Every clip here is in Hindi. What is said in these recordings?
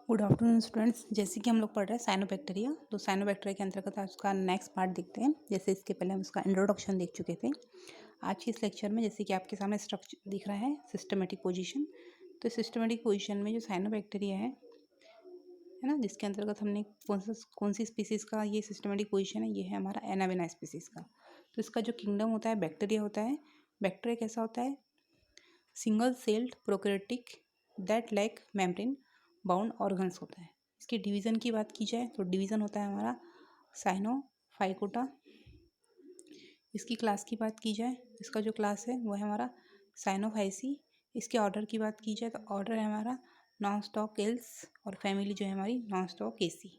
Good afternoon students. जैसे कि हम लोग पढ़ रहे हैं साइनोबैक्टीरिया, तो साइनोबैक्टीरिया के अंतर्गत आज उसका नेक्स्ट पार्ट देखते हैं। जैसे इसके पहले हम उसका इंट्रोडक्शन देख चुके थे। आज के इस लेक्चर में जैसे कि आपके सामने स्ट्रक्चर दिख रहा है सिस्टमेटिक पोजीशन, तो सिस्टमेटिक पोजीशन में जो साइनोबैक्टीरिया है ना, जिसके अंतर्गत हमने कौन सी स्पीसीज़ का ये सिस्टमेटिक पोजीशन है, ये है हमारा एनावेना स्पीसीज़ का। तो इसका जो किंगडम होता है बैक्टीरिया होता है। बैक्टीरिया कैसा होता है? Single celled prokaryotic that lack membrane bound organs होता है। इसके डिवीज़न की बात की जाए तो डिवीज़न होता है हमारा साइनोफाइकोटा। इसकी क्लास की बात की जाए, इसका जो क्लास है वो है हमारा साइनोफाइसी। इसके ऑर्डर की बात की जाए तो ऑर्डर है हमारा नॉनस्टॉकेल्स और फैमिली जो है हमारी नॉनस्टॉकेसी।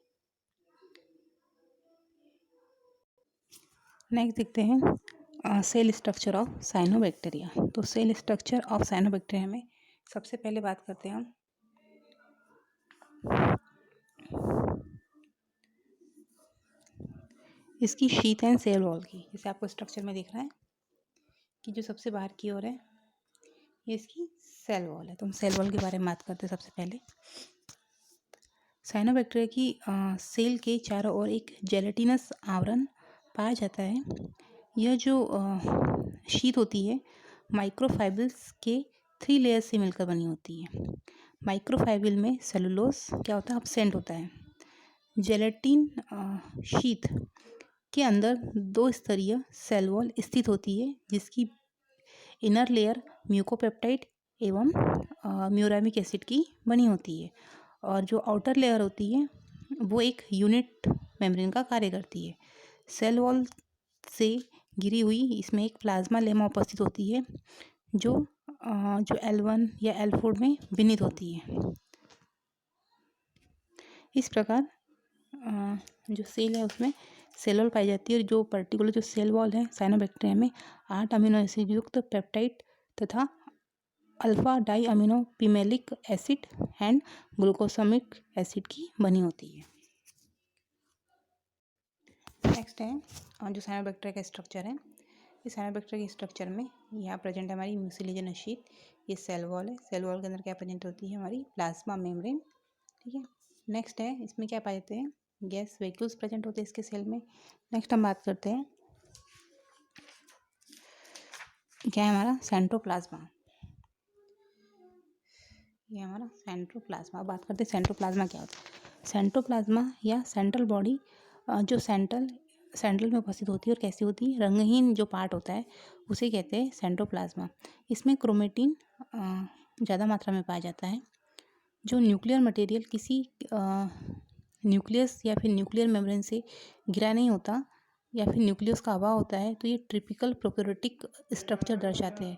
नेक्स्ट देखते हैं सेल स्ट्रक्चर ऑफ साइनोबैक्टीरिया। तो सेल स्ट्रक्चर ऑफ साइनोबैक्टीरिया में सबसे पहले बात करते हैं हम इसकी शीथ एंड सेल वॉल की। जैसे आपको स्ट्रक्चर में दिख रहा है कि जो सबसे बाहर की ओर है ये इसकी सेल वॉल है। तो हम सेल वॉल के बारे में बात करते हैं। सबसे पहले साइनोबैक्टीरिया की सेल के चारों ओर एक जेलेटिनस आवरण पाया जाता है। यह जो शीथ होती है माइक्रोफाइबल्स के 3 लेयर्स से मिलकर बनी होती है। माइक्रोफाइबल में सेलुलोज क्या होता है? एब्सेंट होता है। जेलेटिन शीथ के अंदर 2 स्तरीय सेल वॉल स्थित होती है, जिसकी इनर लेयर म्यूकोपेप्टाइड एवं म्यूरामिक एसिड की बनी होती है, और जो आउटर लेयर होती है वो एक यूनिट मेम्ब्रेन का कार्य करती है। सेल वॉल से घिरी हुई इसमें एक प्लाज्मा लेमा उपस्थित होती है, जो L1 या L4 में विनीत होती है। इस प्रकार जो सेल है उसमें सेल वॉल पाई जाती है, और जो पर्टिकुलर जो सेल वॉल है साइनोबैक्टीरिया में 8 अमीनो एसिड युक्त पेप्टाइड तथा alpha di amino pimelic acid and glucosamic acid की बनी होती है। नेक्स्ट है जो साइनोबैक्टीरिया का स्ट्रक्चर है। इस साइनोबैक्टीरिया के स्ट्रक्चर में यहाँ प्रेजेंट है हमारी म्यूसिलेजन शीथ, ये सेल वॉल है। सेल वॉल के अंदर क्या प्रेजेंट होती है? हमारी प्लाज्मा मेम्ब्रेन। ठीक है। नेक्स्ट है इसमें क्या पाए जाते हैं? गैस वेक्यूल्स प्रेजेंट होते हैं इसके सेल में। नेक्स्ट हम बात करते हैं क्या है हमारा सेंट्रोप्लाज्मा। ये हमारा सेंट्रोप्लाज्मा। बात करते हैं सेंट्रोप्लाज्मा क्या होता है। सेंट्रोप्लाज्मा या सेंट्रल बॉडी जो सेंट्रल में उपस्थित होती है और कैसी होती है? रंगहीन जो पार्ट होता है उसे कहते हैं सेंट्रोप्लाज्मा। इसमें क्रोमेटिन ज़्यादा मात्रा में पाया जाता है। जो न्यूक्लियर मटेरियल किसी न्यूक्लियस या फिर न्यूक्लियर मेम्ब्रेन से घिरा नहीं होता या फिर न्यूक्लियस का अभाव होता है, तो ये ट्रिपिकल प्रोकैरियोटिक स्ट्रक्चर दर्शाते हैं।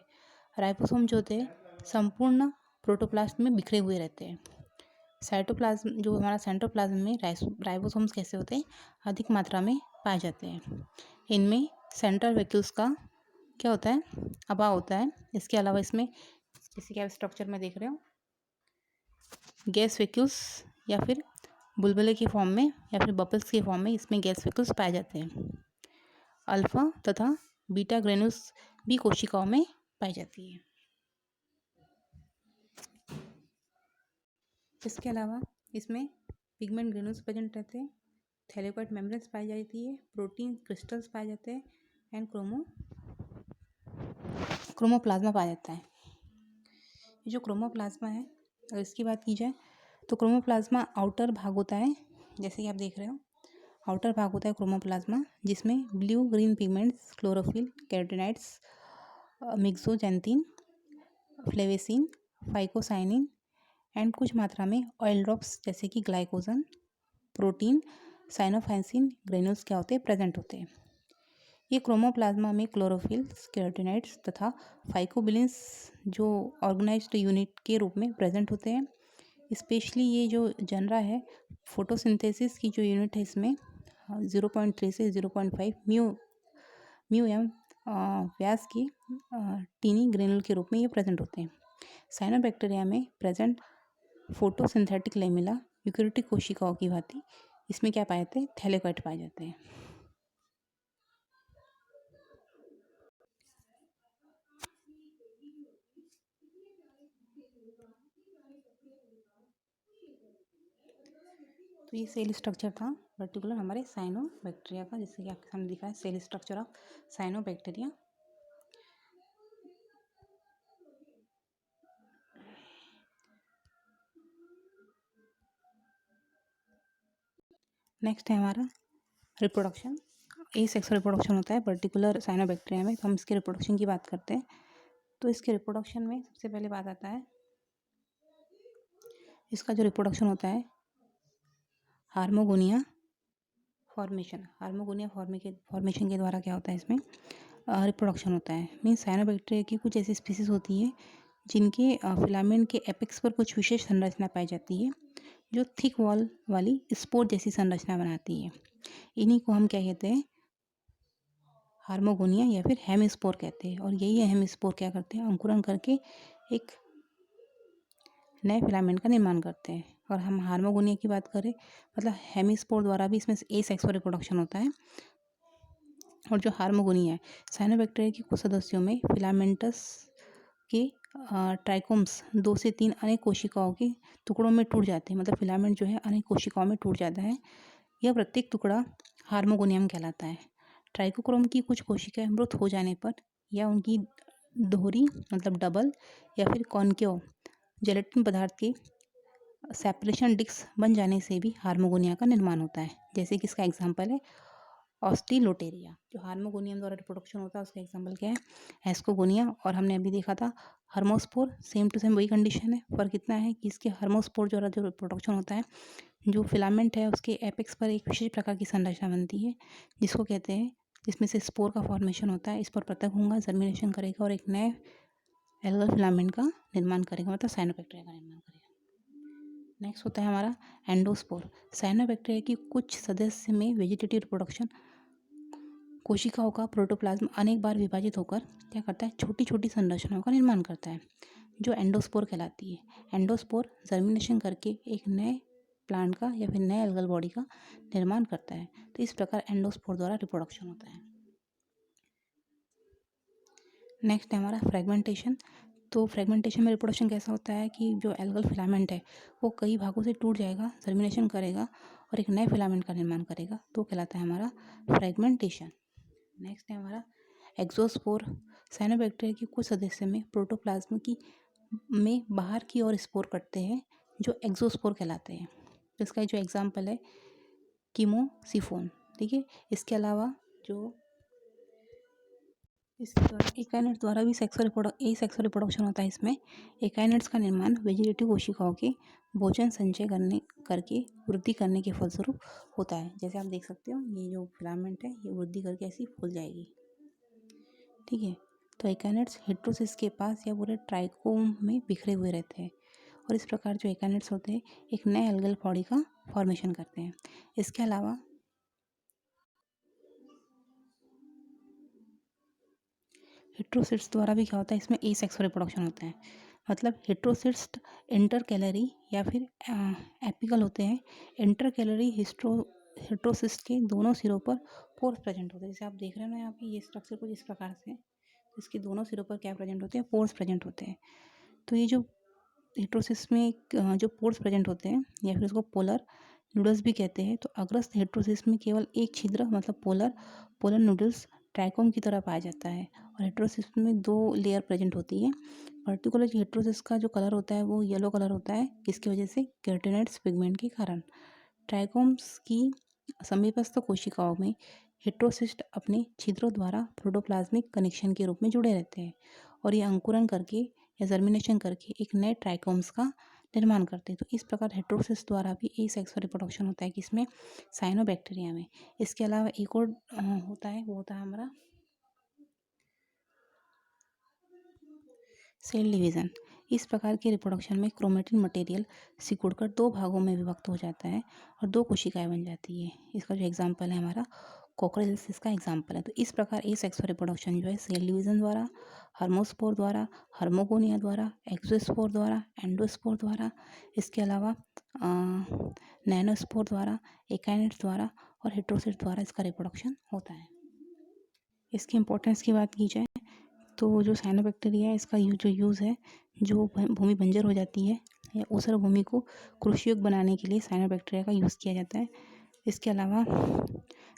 राइबोसोम जो होते हैं संपूर्ण प्रोटोप्लास्ट में बिखरे हुए रहते हैं। साइटोप्लाज्म जो हमारा सेंट्रोप्लाज्म में राइबोसोम्स कैसे होते हैं? अधिक मात्रा में पाए जाते हैं। इनमें सेंट्रल वैक्यूल्स का क्या होता है? अभाव होता है। इसके अलावा इसमें जैसे कि आप स्ट्रक्चर में देख रहे हो गैस वैक्यूल्स या फिर बुलबुले की फॉर्म में या फिर बबल्स के फॉर्म में इसमें गैस वैक्यूल्स पाए जाते हैं। अल्फा तथा बीटा ग्रेन्यूल्स भी कोशिकाओं में पाई जाती है। इसके अलावा इसमें पिगमेंट ग्रेन्यूल्स प्रेजेंट रहते हैं, थैलेकोइड मेम्ब्रेन्स पाई जाती है, प्रोटीन क्रिस्टल्स पाए जाते हैं एंड क्रोमोप्लाज्मा पाया जाता है। ये जो क्रोमोप्लाज्मा है अगर इसकी बात की जाए तो क्रोमोप्लाज्मा आउटर भाग होता है, जैसे कि आप देख रहे हो आउटर भाग होता है क्रोमोप्लाज्मा, जिसमें blue green pigments, chlorophyll, carotenoids, myxoxanthin, flavacin, phycocyanin and कुछ मात्रा में ऑयल ड्रॉप्स जैसे कि ग्लाइकोजन, प्रोटीन, साइनोफाइसिन ग्रेन्यूल्स क्या होते हैं? प्रेजेंट होते हैं। ये क्रोमोप्लाज्मा में क्लोरोफिल्स, कैरोटीनॉइड्स तथा फाइकोबिलिन्स जो ऑर्गेनाइज्ड यूनिट के रूप में प्रेजेंट होते हैं। स्पेशली ये जो जनरा है फोटोसिंथेसिस की जो यूनिट है इसमें 0.3 से 0.5 म्यू एम व्यास की टीनी ग्रेनुल के रूप में ये प्रेजेंट होते हैं। साइनोबैक्टीरिया में प्रेजेंट फोटोसिंथेटिक लेमिला यूकैरियोटिक कोशिकाओं की भांति इसमें क्या पाए जाते हैं? थैलेकोइड पाए जाते हैं। तो ये सेल स्ट्रक्चर था पर्टिकुलर हमारे साइनोबैक्टीरिया का, जैसे कि आपके सामने दिखा है cell structure of cyanobacteria. Next है हमारा रिप्रोडक्शन। ए सेक्सुअल रिप्रोडक्शन होता है पर्टिकुलर साइनोबैक्टीरिया में, तो हम इसके रिप्रोडक्शन की बात करते हैं। तो इसके रिप्रोडक्शन में सबसे पहले बात आता है इसका जो रिप्रोडक्शन होता है हार्मोगोनिया फॉर्मेशन। हार्मोगोनिया फॉर्मेशन के द्वारा क्या होता है इसमें रिप्रोडक्शन होता है। मीन्स साइनोबैक्टीरिया की कुछ ऐसी स्पीसीज होती है जिनके फिलामेंट के एपेक्स पर कुछ विशेष संरचना पाई जाती है जो थिक वॉल वाली स्पोर जैसी संरचना बनाती है। इन्हीं को हम क्या कहते हैं हार्मोगोनिया या फिर हेमिस्पोर कहते हैं। और यही हेमिस्पोर क्या करते हैं अंकुरन करके एक नए फिलामेंट का निर्माण करते हैं। और हम हार्मोगोनिया की बात करें मतलब हेमिस्पोर द्वारा भी इसमें ए सेक्सुअल रिप्रोडक्शन होता है। और जो हार्मोगोनिया है साइनोबैक्टीरिया के कुछ सदस्यों में फिलामेंटस के ट्राइकोम्स 2 से 3 अनेक कोशिकाओं के टुकड़ों में टूट जाते हैं। मतलब फिलामेंट जो है अनेक कोशिकाओं में टूट जाता है। यह प्रत्येक टुकड़ा हार्मोगोनियम कहलाता है। ट्राइकोक्रोम की कुछ कोशिकाएं मृत हो जाने पर या उनकी दोहरी मतलब डबल या फिर कॉन्केव जेलेटिन पदार्थ के सेपरेशन डिस्क बन जाने से भी हार्मोगोनिया का निर्माण होता है। जैसे कि इसका एग्जांपल है ऑस्टिलोटेरिया। जो हार्मोगोनियम द्वारा रिप्रोडक्शन होता है उसका एग्जांपल क्या है एस्कोगोनिया। और हमने अभी देखा था हर्मोस्पोर, सेम टू सेम वही कंडीशन है। फर्क इतना है कि इसके हर्मोस्पोर द्वारा जो रिप्रोडक्शन होता है जो फिलामेंट है उसके एपेक्स पर एक विशेष प्रकार की संरचना बनती है जिसको कहते हैं जिसमें से स्पोर का फॉर्मेशन होता है। इस पर पृथक होगा जर्मिनेशन करेगा और एक नए एल्गल फिलामेंट का निर्माण करेगा मतलब साइनोबैक्टीरिया का निर्माण करेगा। नेक्स्ट होता है हमारा एंडोस्पोर। साइनोबैक्टीरिया की कुछ सदस्य में वेजिटेटिव रिप्रोडक्शन कोशिकाओं का प्रोटोप्लाज्म अनेक बार विभाजित होकर क्या करता है छोटी छोटी संरचनाओं का निर्माण करता है जो एंडोस्पोर कहलाती है। एंडोस्पोर जर्मिनेशन करके एक नए प्लांट का या फिर नए एल्गल बॉडी का निर्माण करता है। तो इस प्रकार एंडोस्पोर द्वारा रिप्रोडक्शन होता है। नेक्स्ट है हमारा फ्रेगमेंटेशन। तो फ्रेगमेंटेशन में रिप्रोडक्शन कैसा होता है कि जो एल्गल फिलामेंट है वो कई भागों से टूट जाएगा जर्मिनेशन करेगा और एक नए फिलामेंट का निर्माण करेगा तो कहलाता है हमारा फ्रेगमेंटेशन। नेक्स्ट है हमारा एक्सोस्पोर। साइनोबैक्टीरिया की कुछ सदस्य में प्रोटोप्लाज्म की में बाहर की ओर स्पोर कटते हैं जो एक्सोस्पोर कहलाते हैं। तो इसका जो एग्जांपल है कीमोसिफोन। ठीक है, इसके अलावा जो इसके द्वारा एकाइनेट्स द्वारा भी सेक्सुअल रिप्रोडक्शन होता है। इसमें एकाइनेट्स का निर्माण वेजिटेटिव कोशिकाओं के भोजन संचय करके वृद्धि करने के फलस्वरूप होता है। जैसे आप देख सकते हो ये जो फिलामेंट है ये वृद्धि करके ऐसी फूल जाएगी। ठीक है, तो एकाइनेट्स हेटेरोसिस के पास या पूरे ट्राइकोम में बिखरे हुए रहते हैं और इस प्रकार जो एकाइनेट्स होते हैं एक नए एल्गल बॉडी का फॉर्मेशन करते हैं। इसके अलावा हेटेरोसिट्स द्वारा भी क्या होता है इसमें ए सेक्सुअल रिप्रोडक्शन होता है। मतलब हेटेरोसिट्स इंटरकैलरी या फिर एपिकल होते हैं। इंटरकैलरी हेटेरोसिस्ट के दोनों सिरों पर पोर्स प्रेजेंट होते हैं। जैसे आप देख रहे हो ना यहाँ पे ये स्ट्रक्चर कुछ इस प्रकार से इसके दोनों सिरों पर क्या प्रेजेंट होते हैं पोर्स प्रेजेंट होते हैं। तो ये जो हेटेरोसिस में जो पोर्स प्रेजेंट होते हैं या फिर उसको पोलर नूडल्स भी कहते हैं। तो अग्रस्त हेटेरोसिस में केवल एक छिद्र मतलब पोलर नूडल्स ट्राइकोम की तरह पाया जाता है और हेटेरोसिस में 2 लेयर प्रेजेंट होती है। पर्टिकुलर हेटेरोसिस का जो कलर होता है वो येलो कलर होता है किसकी वजह से कैरोटीनॉइड्स पिगमेंट के कारण। ट्राइकोम्स की समीपस्थ कोशिकाओं में हेटेरोसिस्ट अपने छिद्रों द्वारा प्रोटोप्लाज्मिक कनेक्शन के रूप में जुड़े रहते हैं और ये अंकुरन करके या जर्मिनेशन करके एक नए ट्राइकोम्स का निर्माण करते हैं। तो इस प्रकार हेटेरोसिस द्वारा भी ए सेक्सुअल रिप्रोडक्शन होता है किसमें साइनोबैक्टीरिया में। इसके अलावा एक और होता है वो होता है हमारा सेल डिवीज़न। इस प्रकार के रिप्रोडक्शन में क्रोमेटिन मटेरियल सिकुड़कर 2 भागों में विभक्त हो जाता है और 2 कोशिकाएं बन जाती है। इसका जो एग्जांपल है हमारा कोक्राइल्स इसका एग्जांपल है। तो इस प्रकार ए सेक्सुअल रिप्रोडक्शन जो है सेल डिवीज़न द्वारा, हार्मोस्पोर द्वारा, हार्मोगोनिया द्वारा, एक्सोस्पोर द्वारा, एंडोस्पोर द्वारा, इसके अलावा नैनोस्पोर द्वारा, एकाइनेट्स द्वारा और हेटेरोसिस द्वारा इसका रिप्रोडक्शन होता है। इसकी इंपॉर्टेंस की बात की जाए तो जो साइनोबैक्टीरिया है इसका जो यूज़ है जो भूमि बंजर हो जाती है या ऊसर भूमि को कृषि योग्य बनाने के लिए साइनोबैक्टीरिया का यूज़ किया जाता है। इसके अलावा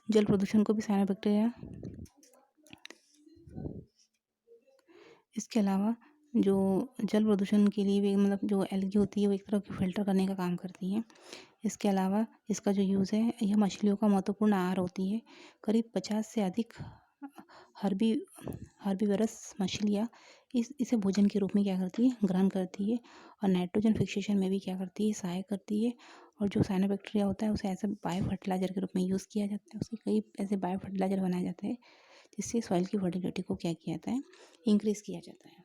जल प्रदूषण को भी साइनोबैक्टीरिया इसके अलावा जो जल प्रदूषण के लिए भी मतलब जो एल्गी होती है वो एक तरह की फ़िल्टर करने का काम करती है। इसके अलावा इसका जो यूज़ है यह मछलियों का महत्वपूर्ण आहार होती है। करीब 50 से अधिक हर्बी हर्बीवरस मछलियाँ इसे भोजन के रूप में क्या करती है, ग्रहण करती है और नाइट्रोजन फिक्सेशन में भी क्या करती है, सहायक करती है। और जो साइनोबैक्टीरिया होता है उसे ऐसे बायो फर्टिलाइज़र के रूप में यूज़ किया जाता है। उसके कई ऐसे बायो फर्टिलाइज़र बनाए जाते हैं जिससे सॉइल की फर्टिलिटी को क्या किया जाता है, इंक्रीज़ किया जाता है।